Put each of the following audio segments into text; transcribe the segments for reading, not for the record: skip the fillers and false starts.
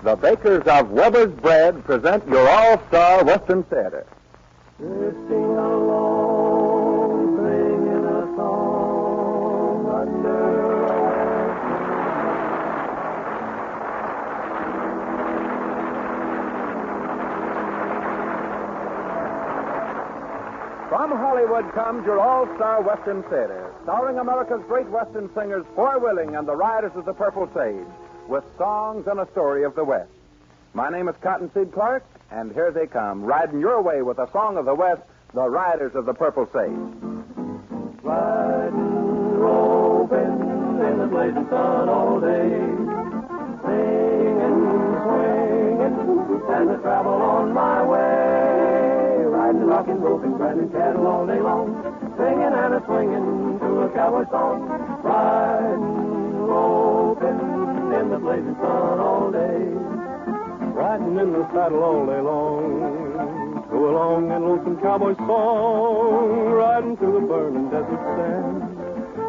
The bakers of Weber's Bread present your all-star Western Theater. Drifting along, singing a song under a From Hollywood comes your all-star Western Theater, starring America's great Western singers Foy Willing and the Riders of the Purple Sage, with songs and a story of the West. My name is Cottonseed Clark, and here they come, riding your way with a song of the West, the Riders of the Purple Sage. riding, roping in the blazing sun all day, singing, swinging as I travel on my way, riding, rocking, roping, grinding cattle all day long, singing and a swinging to a cowboy song, riding, roping in the blazing sun all day. Riding in the saddle all day long, to a long and lonesome cowboy song, riding through the burning desert sand,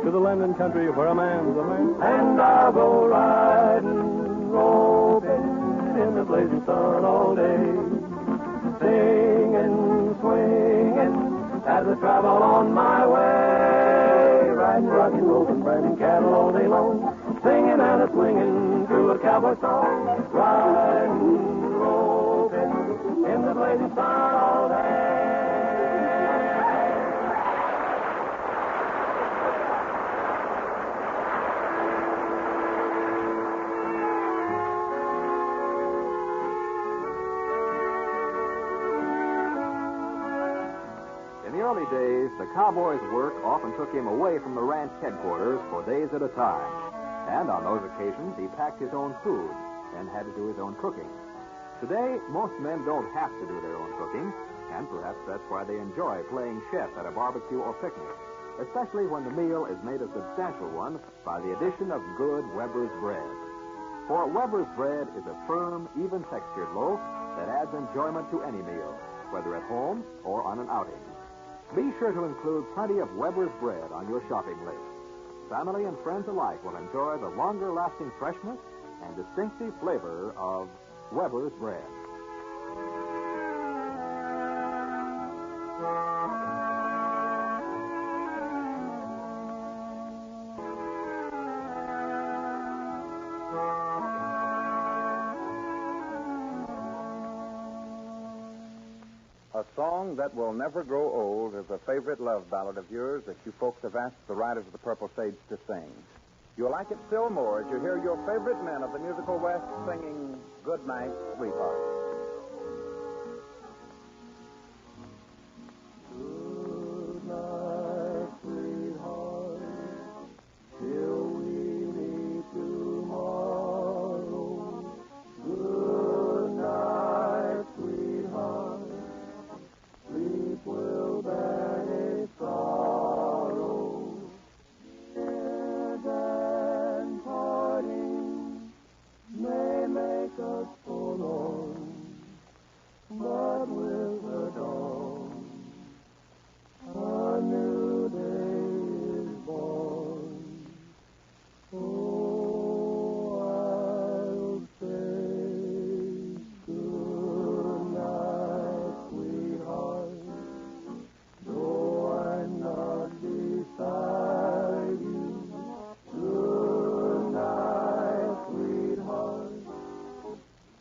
to the land and country where a man's a man. And I'll go riding, roping in the blazing sun all day, singing, swinging as I travel on my way, riding, rocking, roping, branding cattle all day long, singing and a swinging to a cowboy song, riding, roping in the blazing sun all day. In the early days, the cowboy's work often took him away from the ranch headquarters for days at a time. And on those occasions, he packed his own food and had to do his own cooking. Today, most men don't have to do their own cooking, and perhaps that's why they enjoy playing chef at a barbecue or picnic, especially when the meal is made a substantial one by the addition of good Weber's bread. For Weber's bread is a firm, even-textured loaf that adds enjoyment to any meal, whether at home or on an outing. Be sure to include plenty of Weber's bread on your shopping list. Family and friends alike will enjoy the longer-lasting freshness and distinctive flavor of Weber's bread. A song that will never grow old is a favorite love ballad of yours that you folks have asked the Riders of the Purple Sage to sing. You'll like it still more as you hear your favorite men of the musical West singing Good Night, Sweetheart. Good night, sweetheart, till we meet tomorrow. Good night, sweetheart, sleep will banish sorrow. Tears and parting may make us forlorn, but with the dawn, a new day is born. Oh, I'll say good night, sweetheart, though I'm not beside you. Good night, sweetheart,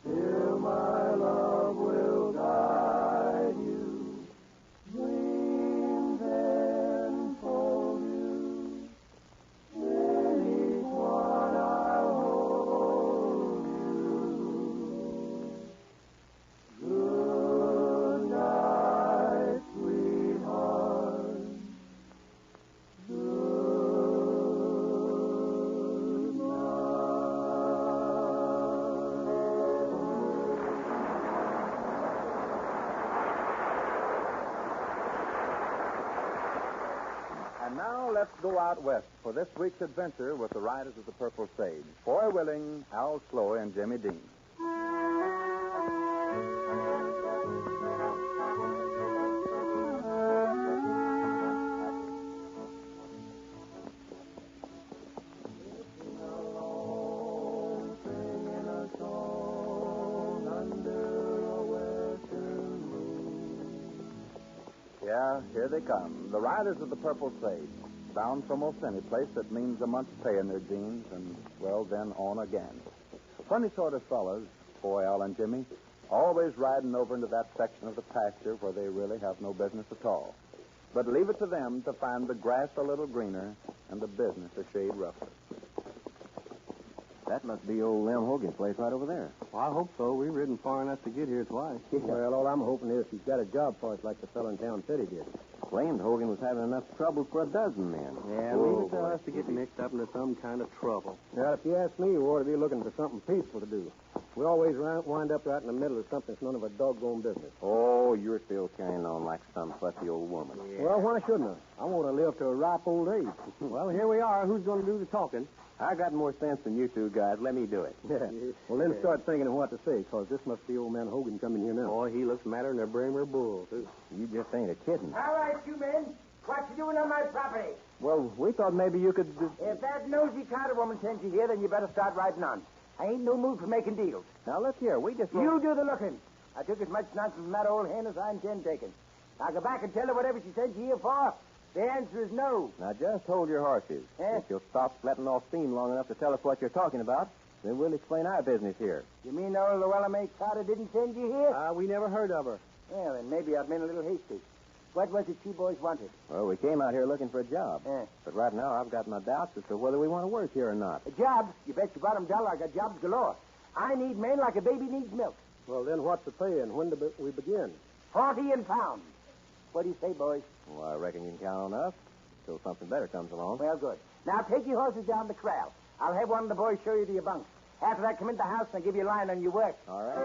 till my love will guide you. Dreams enfold you, in each one I'll hold you. Good night, sweetheart. Good And now let's go out west for this week's adventure with the Riders of the Purple Sage. Foy Willing, Al Sloy, and Jimmy Dean. Singing a song Yeah, here they come. The riders of the Purple Sage. Bound for most any place that means a month's pay in their jeans, and, well, then on again. Funny sort of fellas, boy, Al and Jimmy, always riding over into that section of the pasture where they really have no business at all. But leave it to them to find the grass a little greener and the business a shade rougher. That must be old Lem Hogan's place right over there. Well, I hope so. We've ridden far enough to get here twice. Well, all I'm hoping is he's got a job for us like the fellow in town said he did. Claimed Hogan was having enough trouble for a dozen men. Yeah, leave it to us to get mixed up into some kind of trouble. Well, if you ask me, we ought to be looking for something peaceful to do. We always wind up right in the middle of something that's none of our doggone business. Oh, you're still carrying on like some fussy old woman. Yeah. Well, why shouldn't I? I want to live to a ripe old age. Well, here we are. Who's going to do the talking? I got more sense than you two guys. Let me do it. Yeah. Well, then start thinking of what to say, because this must be old man Hogan coming here now. Boy, he looks madder than a Bramer bull, too. You just ain't a kidding. All right, you men. What you doing on my property? Well, we thought maybe you could... If that nosy Carter woman sends you here, then you better start riding on. I ain't no mood for making deals. Now, look here. We just... You do the looking. I took as much nonsense from that old hen as I intend taking. Now go back and tell her whatever she sent you here for. The answer is no. Now, just hold your horses. Eh? If you'll stop letting off steam long enough to tell us what you're talking about, then we'll explain our business here. You mean old Llewellyn May Carter didn't send you here? We never heard of her. Well, then maybe I've been a little hasty. What was it you boys wanted? Well, we came out here looking for a job. But right now, I've got my doubts as to whether we want to work here or not. A job? You bet your bottom dollar I got jobs galore. I need men like a baby needs milk. Well, then what's the pay and when do we begin? 40 in pounds. What do you say, boys? Well, I reckon you can count on us until something better comes along. Well, good. Now take your horses down the corral. I'll have one of the boys show you to your bunks. After that, come into the house and I'll give you a line on your work. All right.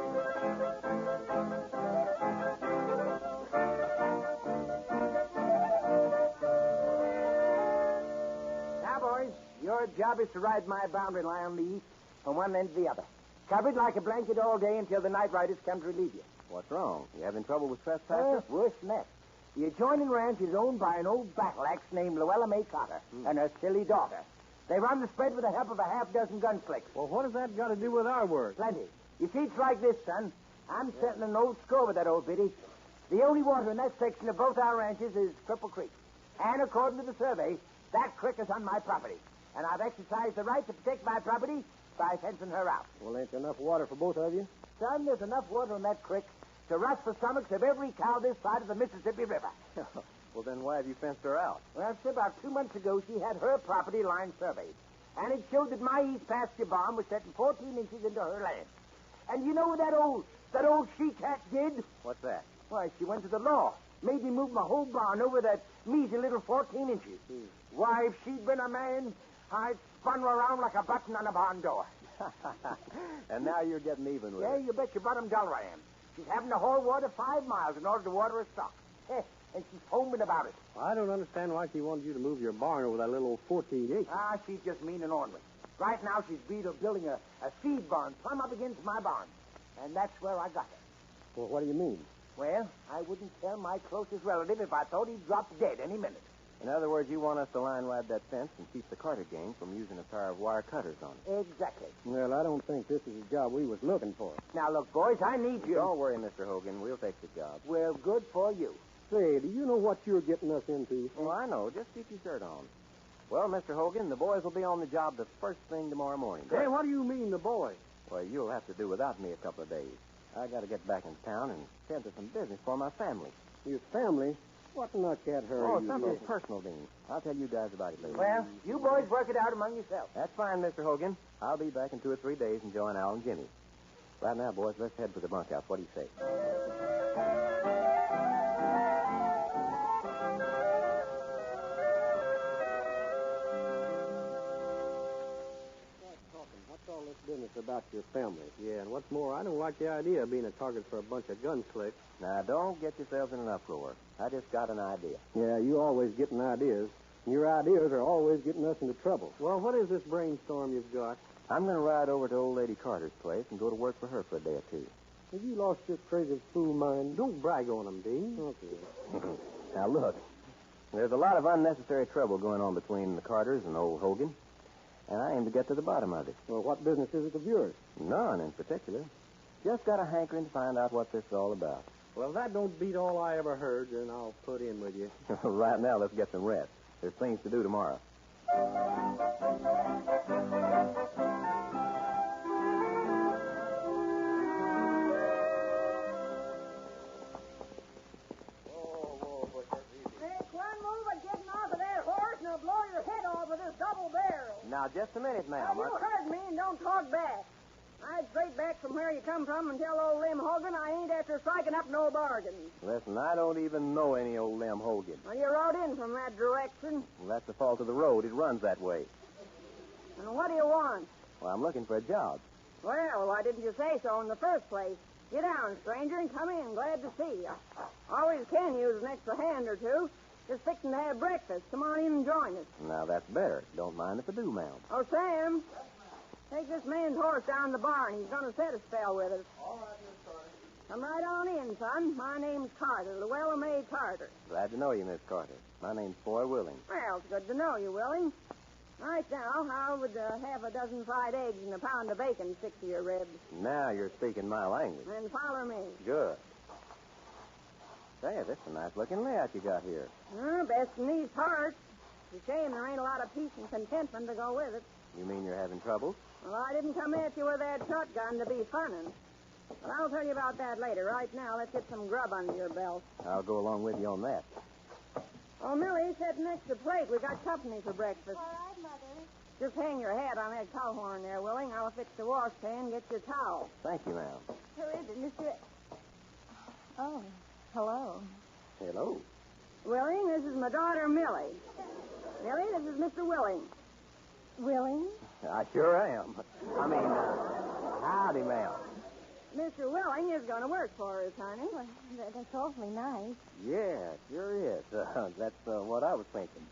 Now, boys, your job is to ride my boundary line on the east from one end to the other. Covered like a blanket all day until the night riders come to relieve you. What's wrong? You having trouble with trespassers? Worse than that. The adjoining ranch is owned by an old battle axe named Llewellyn May Carter and her silly daughter. They run the spread with the help of a half dozen gunslicks. Well, what has that got to do with our work? Plenty. You see, it's like this, son. I'm settling an old score with that old biddy. The only water in that section of both our ranches is Cripple Creek. And according to the survey, that creek is on my property. And I've exercised the right to protect my property by fencing her out. Well, ain't there enough water for both of you? Son, there's enough water in that creek to rust the stomachs of every cow this side of the Mississippi River. Well, then why have you fenced her out? Well, see, about 2 months ago, she had her property line surveyed. And it showed that my east pasture barn was setting 14 inches into her land. And you know what that old she-cat did? What's that? Why, she went to the law. Made me move my whole barn over that measly little 14 inches. Why, if she'd been a man, I'd spun her around like a button on a barn door. And now you're getting even with Yeah, her. you bet your bottom dollar I am. She's having to haul water 5 miles in order to water her stock. And she's foaming about it. I don't understand why she wanted you to move your barn over that little old 14 acres. She's just mean and ornery. Right now, she's building a seed barn plumb up against my barn. And that's where I got her. Well, what do you mean? Well, I wouldn't tell my closest relative if I thought he'd drop dead any minute. In other words, you want us to line ride that fence and keep the Carter gang from using a pair of wire cutters on it. Exactly. Well, I don't think this is the job we was looking for. Now, look, boys, I need you. Don't worry, Mr. Hogan. We'll take the job. Well, good for you. Say, do you know what you're getting us into? Oh, I know. Just keep your shirt on. Well, Mr. Hogan, the boys will be on the job the first thing tomorrow morning. Hey, what do you mean, the boy? Well, you'll have to do without me a couple of days. I got to get back in town and tend to some business for my family. Your family? What nutcat hurry? Oh, something personal, Dean. I'll tell you guys about it later. Well, you boys work it out among yourselves. That's fine, Mr. Hogan. I'll be back in 2 or 3 days and join Al and Jimmy. Right now, boys, let's head for the bunkhouse. What do you say? What's all this business about your family? Yeah, and what's more, I don't like the idea of being a target for a bunch of gun slicks. Now, don't get yourselves in an uproar. I just got an idea. Yeah, you always getting ideas. Your ideas are always getting us into trouble. Well, what is this brainstorm you've got? I'm going to ride over to old Lady Carter's place and go to work for her for a day or two. Have you lost your crazy fool mind? Don't brag on them, Dean. Okay. Now, look. There's a lot of unnecessary trouble going on between the Carters and old Hogan. And I aim to get to the bottom of it. Well, what business is it of yours? None in particular. Just got a hankering to find out what this is all about. Well, if that don't beat all I ever heard, then I'll put in with you. Right now, let's get some rest. There's things to do tomorrow. Now, just a minute, ma'am. Now, you heard me and don't talk back. I'd straight back from where you come from and tell old Lem Hogan I ain't after striking up no bargains. Listen, I don't even know any old Lem Hogan. Well, you rode in from that direction. Well, that's the fault of the road. It runs that way. And what do you want? Well, I'm looking for a job. Well, why didn't you say so in the first place? Get down, stranger, and come in. Glad to see you. Always can use an extra hand or two. Just fixing to have breakfast. Come on in and join us. Now, that's better. Don't mind if I do, ma'am. Oh, Sam, take this man's horse down to the barn. He's going to set a spell with us. All right, Miss Carter. Come right on in, son. My name's Carter, Llewellyn May Carter. Glad to know you, Miss Carter. My name's Boy Willing. Well, it's good to know you, Willing. Right now, how would half a dozen fried eggs and a pound of bacon stick to your ribs? Now you're speaking my language. Then follow me. Good. Say, that's a nice-looking layout you got here. Best in these parts. It's a shame there ain't a lot of peace and contentment to go with it. You mean you're having trouble? Well, I didn't come at you with that shotgun to be funnin'. But I'll tell you about that later. Right now, let's get some grub under your belt. I'll go along with you on that. Oh, Millie, sit next to the plate. We got company for breakfast. All right, Mother. Just hang your hat on that cow horn there, Willing. I'll fix the washpan and get your towel. Thank you, ma'am. Who is it, Mr. Oh, hello. Hello. Willing, this is my daughter, Millie. Millie, this is Mr. Willing. Willing? I sure am. I mean, howdy, ma'am. Mr. Willing is going to work for us, honey. Well, that's awfully nice. Yeah, sure is. That's what I was thinking.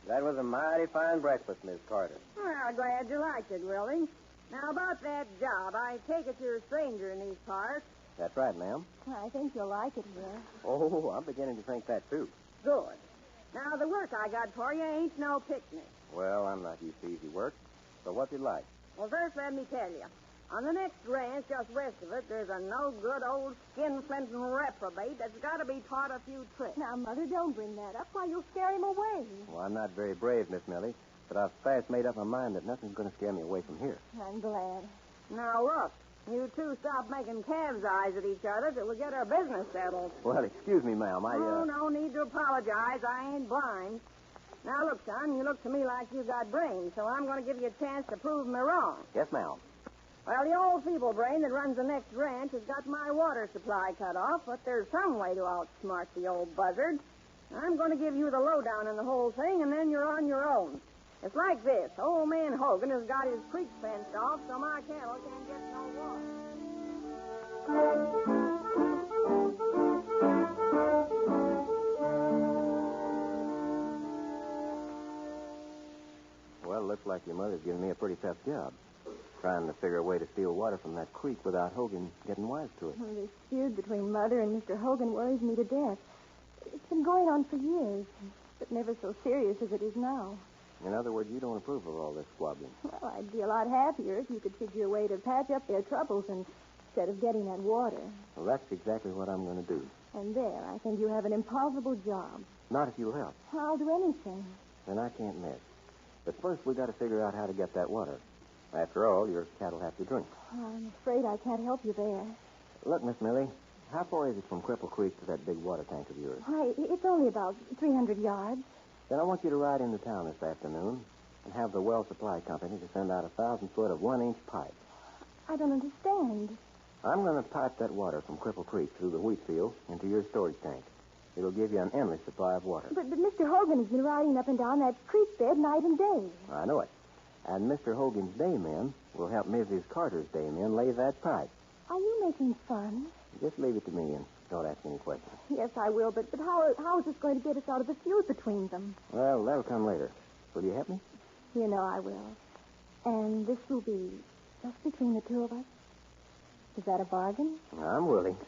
That was a mighty fine breakfast, Miss Carter. Well, glad you liked it, Willing. Now, about that job, I take it you're a stranger in these parts. That's right, ma'am. I think you'll like it here. Oh, I'm beginning to think that, too. Good. Now, the work I got for you ain't no picnic. Well, I'm not used to easy work. So what's it like? Well, first, let me tell you. On the next ranch, just west of it, there's a no-good old skin-flinting reprobate that's got to be taught a few tricks. Now, Mother, don't bring that up. Why, you'll scare him away. Well, I'm not very brave, Miss Millie, but I've fast made up my mind that nothing's going to scare me away from here. I'm glad. Now, look. You two stop making calves' eyes at each other till we get our business settled. Well, excuse me, ma'am. Oh, no need to apologize. I ain't blind. Now, look, son, you look to me like you got brains, so I'm going to give you a chance to prove me wrong. Yes, ma'am. Well, the old feeble brain that runs the next ranch has got my water supply cut off, but there's some way to outsmart the old buzzard. I'm going to give you the lowdown on the whole thing, and then you're on your own. It's like this. Old man Hogan has got his creek fenced off, so my cattle can't get no water. Well, it looks like your mother's giving me a pretty tough job. Trying to figure a way to steal water from that creek without Hogan getting wise to it. This feud between Mother and Mr. Hogan worries me to death. It's been going on for years, but never so serious as it is now. In other words, you don't approve of all this squabbling. Well, I'd be a lot happier if you could figure a way to patch up their troubles instead of getting that water. Well, that's exactly what I'm going to do. And there, I think you have an impossible job. Not if you'll help. I'll do anything. Then I can't miss. But first, we got to figure out how to get that water. After all, your cattle have to drink. I'm afraid I can't help you there. Look, Miss Millie, how far is it from Cripple Creek to that big water tank of yours? Why, it's only about 300 yards. Then I want you to ride into town this afternoon and have the well supply company to send out 1,000 foot of 1-inch pipe. I don't understand. I'm going to pipe that water from Cripple Creek through the wheat field into your storage tank. It'll give you an endless supply of water. But Mr. Hogan has been riding up and down that creek bed night and day. I know it. And Mr. Hogan's day men will help Mrs. Carter's day men lay that pipe. Are you making fun? Just leave it to me and don't ask any questions. Yes, I will, but how is this going to get us out of the feud between them? Well, that'll come later. Will you help me? You know I will. And this will be just between the two of us? Is that a bargain? I'm willing.